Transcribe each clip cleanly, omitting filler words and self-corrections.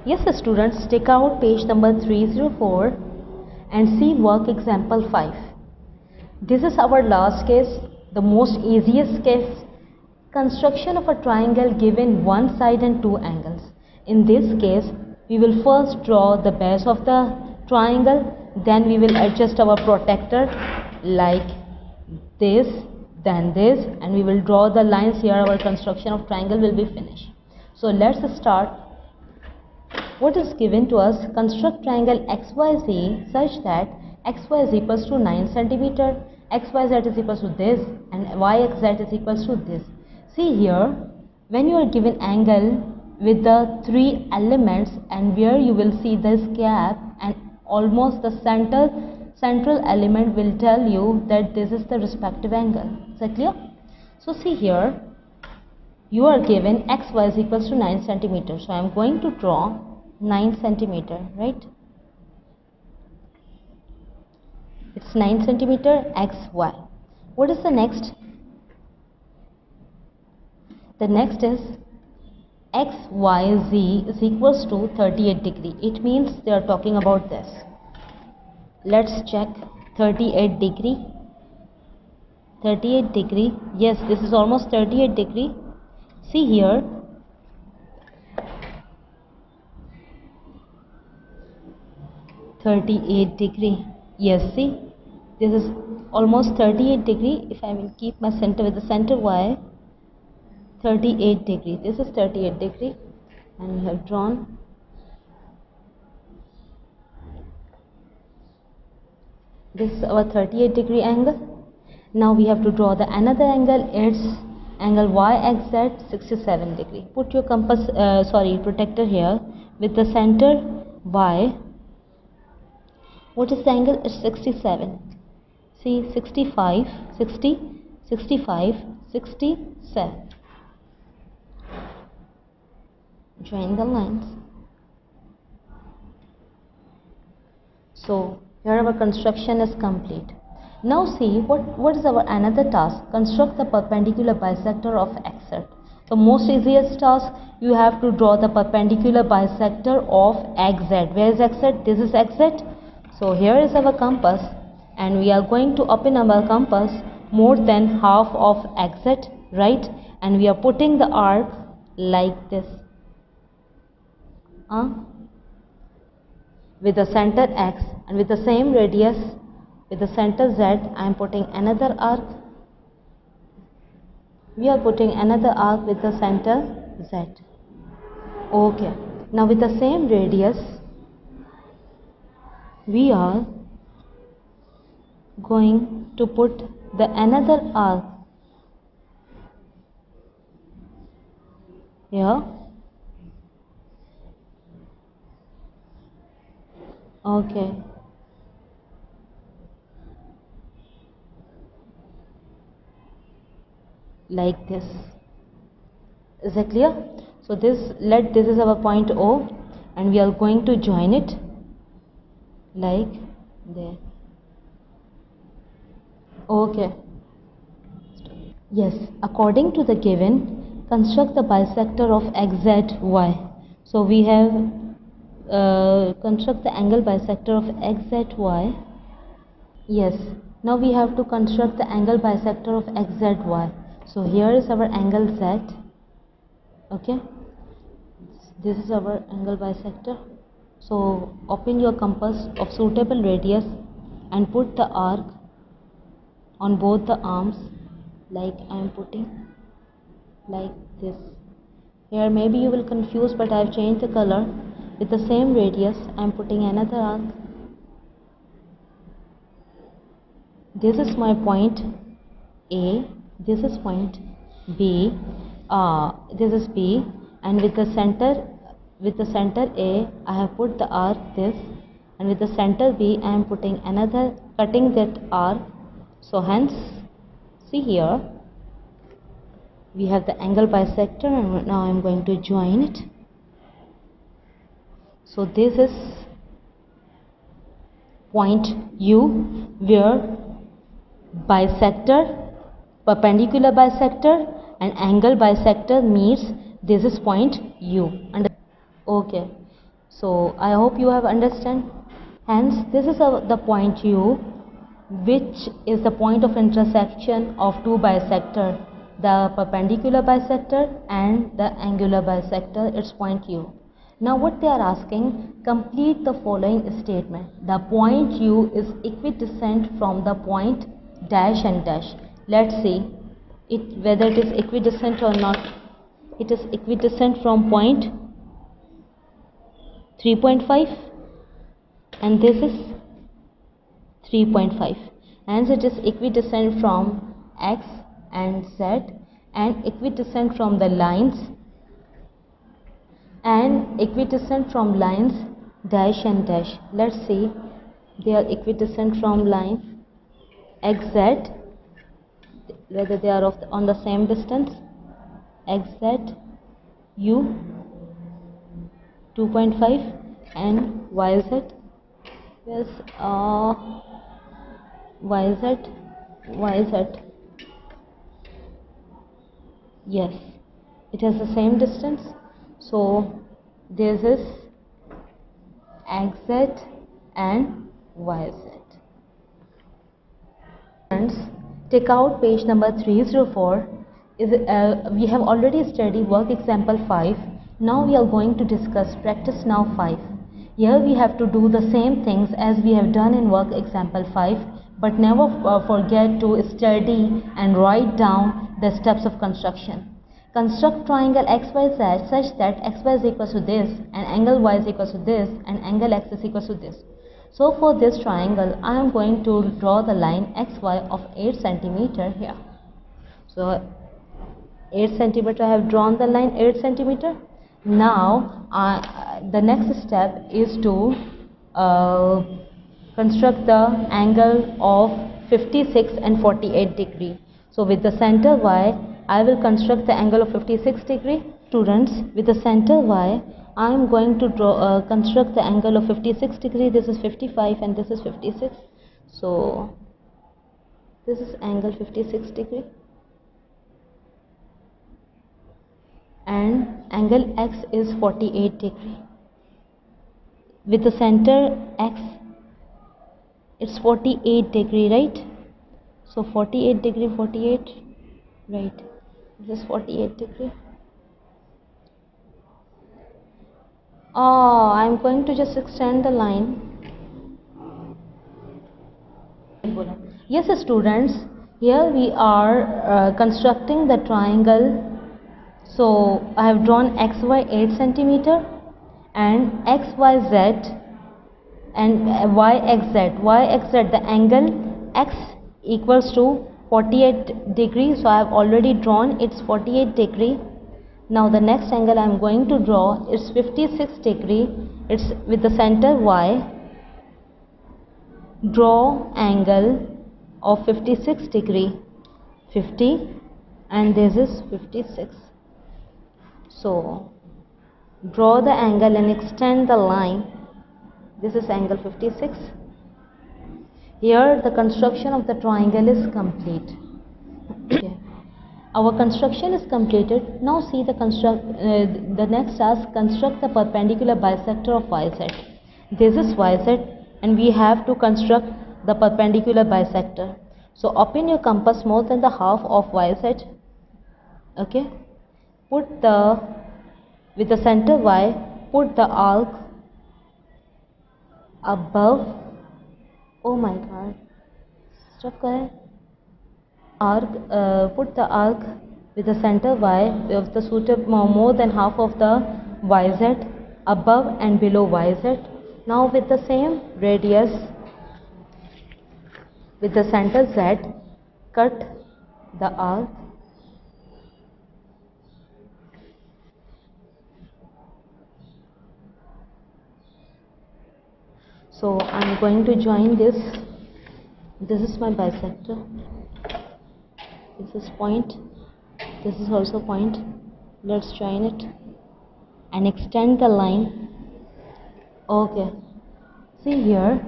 Yes students, take out page number 304 and see work example 5. This is our last case, the most easiest case. Construction of a triangle given one side and two angles. In this case, we will first draw the base of the triangle, then we will adjust our protector like this, then this, and we will draw the lines here. Our construction of triangle will be finished. So let's start. What is given to us? Construct triangle XYZ such that XY is equals to 9 cm, XYZ is equals to this, and YXZ is equals to this. See here, when you are given angle with the three elements and where you will see this gap and almost the central element will tell you that this is the respective angle. Is that clear? So see here, you are given XY is equals to 9 cm. So I am going to draw 9 centimeter, right? It's 9 centimeter XY. What is the next? The next is XYZ is equals to 38 degree. It means they are talking about this. Let's check 38 degree. 38 degree. Yes, this is almost 38 degree. See here. degree. Yes, see, this is almost 38 degree. If I will keep my center with the center Y, 38 degree. This is 38 degree, and we have drawn. This is our 38 degree angle. Now we have to draw the another angle. It's angle YXZ 67 degree. Put your compass, protector here with the center Y. What is the angle? It's 67. See, 65, 60, 65, 67. Join the lines. So here our construction is complete. Now see what is our another task? Construct the perpendicular bisector of XZ. The most easiest task, you have to draw the perpendicular bisector of XZ. Where is XZ? This is XZ. So here is our compass, and we are going to open our compass more than half of XZ, right? And we are putting the arc like this, with the center X, and with the same radius with the center Z. I am putting another arc. We are putting another arc with the center Z. Okay, now with the same radius we are going to put the another arc here. Okay, like this. Is that clear? So this is our point O, and we are going to join it like there. Okay. Yes, according to the given, construct the bisector of XZY. So we have construct the angle bisector of XZY. Yes, now we have to construct the angle bisector of XZY. So here is our angle Z. Okay, this is our angle bisector. So open your compass of suitable radius and put the arc on both the arms like I am putting like this. Here maybe you will confuse, but I have changed the color. With the same radius I am putting another arc. This is my point A, this is point B, this is B, and with the center A I have put the arc this, and with the center B I am putting another, cutting that arc. So hence, see here, we have the angle bisector, and now I am going to join it. So this is point U, where bisector, perpendicular bisector and angle bisector meets. This is point U. And okay, So I hope you have understand. Hence this is the point U, which is the point of intersection of two bisector, the perpendicular bisector and the angular bisector. It's point U. Now what they are asking, complete the following statement. The point U is equidistant from the point dash and dash. Let's see whether it is equidistant or not. It is equidistant from point 3.5 and this is 3.5. Hence it is equidistant from X and Z and equidistant from the lines and equidistant from lines dash and dash. Let's see, they are equidistant from line XZ, whether they are on the same distance. XZ U 2.5 and YZ, yes, YZ, yes, it has the same distance. So this is XZ and YZ. Friends, take out page number 304. We have already studied work example 5. Now we are going to discuss practice now 5. Here we have to do the same things as we have done in work example 5, but never forget to study and write down the steps of construction. Construct triangle XYZ such that XY is equal to this and angle Y is equal to this and angle X is equal to this. So for this triangle I am going to draw the line XY of 8 cm here. So 8 cm I have drawn the line 8 cm. Now the next step is to construct the angle of 56 and 48 degree. So with the center Y I will construct the angle of 56 degree. Students, with the center Y I am going to construct the angle of 56 degree. This is 55 and this is 56. So this is angle 56 degree. And angle X is 48 degree. With the center X, it's 48 degree, right? So 48 degree, 48, right? This is 48 degree. I'm going to just extend the line. Yes, students, here we are constructing the triangle. So I have drawn XY 8 cm and XYZ and YXZ. The angle X equals to 48 degree. So I have already drawn it's 48 degree. Now the next angle I am going to draw is 56 degree. It's with the center Y. Draw angle of 56 degree, 50, and this is 56. So draw the angle and extend the line. This is angle 56. Here the construction of the triangle is complete. Okay. Our construction is completed. Now see the next task, construct the perpendicular bisector of YZ. This is YZ and we have to construct the perpendicular bisector. So open your compass more than the half of YZ. Okay. With the center Y, put the arc above. Oh my God. Stop kare. Put the arc with the center Y of the suitable more than half of the YZ above and below YZ. Now with the same radius with the center Z, cut the arc so I am going to join this. This is my bisector. This is point. This is also point. Let's join it and extend the line. Okay. See here.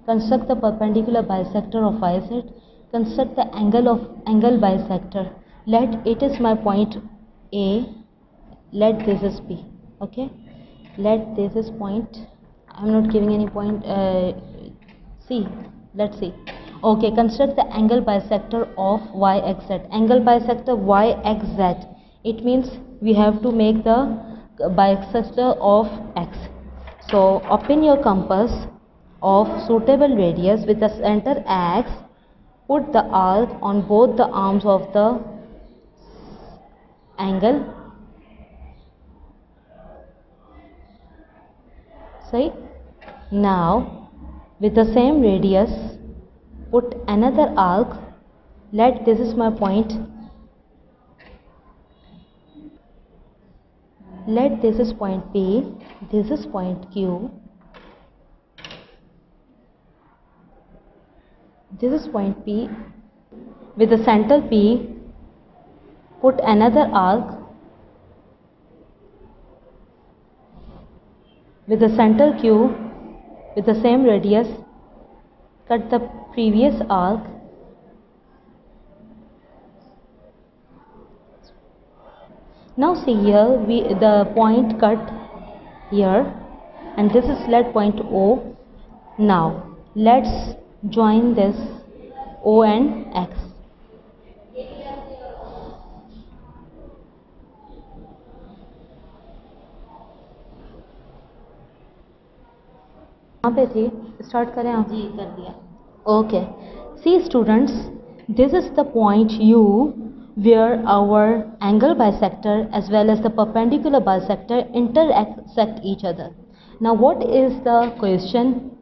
Construct the perpendicular bisector of YZ. Construct the angle bisector. Let it is my point A. Let this is B. Okay. let this is point. I'm not giving any point. See, let's see. Okay, construct the angle bisector of yxz. Angle bisector yxz. It means we have to make the bisector of x. So open your compass of suitable radius with the center x. Put the arc on both the arms of the angle. See? Now with the same radius put another arc. Let this is my point. Let this is point P, this is point Q, this is point P. With the center P put another arc. With the center Q with the same radius cut the previous arc. Now see here, the point cut here, and this is let point O. Now let's join this O and X. यहाँ पे थी, start करें आप? जी कर दिया. Okay. See students, this is the point U where our angle bisector as well as the perpendicular bisector intersect each other. Now what is the question?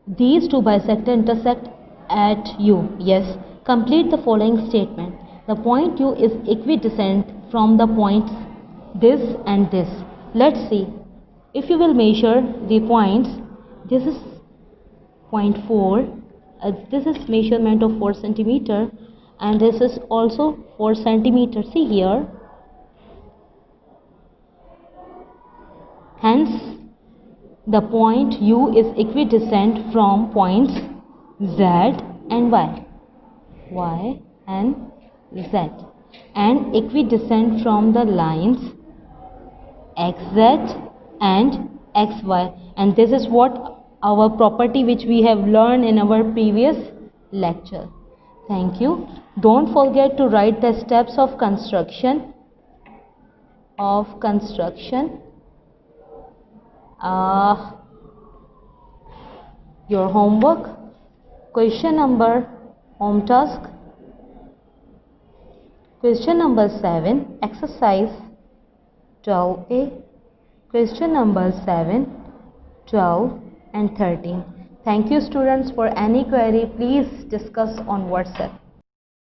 These two bisectors intersect at U. Yes. Complete the following statement. The point U is equidistant from the points this and this. Let's see. If you will measure the points, this is 0.4. This is measurement of 4 centimeter, and this is also 4 centimeter. See here. Hence, the point U is equidistant from points Z and Y and Z, and equidistant from the lines XZ and XY. And this is what our property which we have learned in our previous lecture. Thank you. Don't forget to write the steps of construction your homework. Question number home task. Question number 7, exercise 12A. Question number 7, 12 and 13. Thank you students. For any query, please discuss on WhatsApp.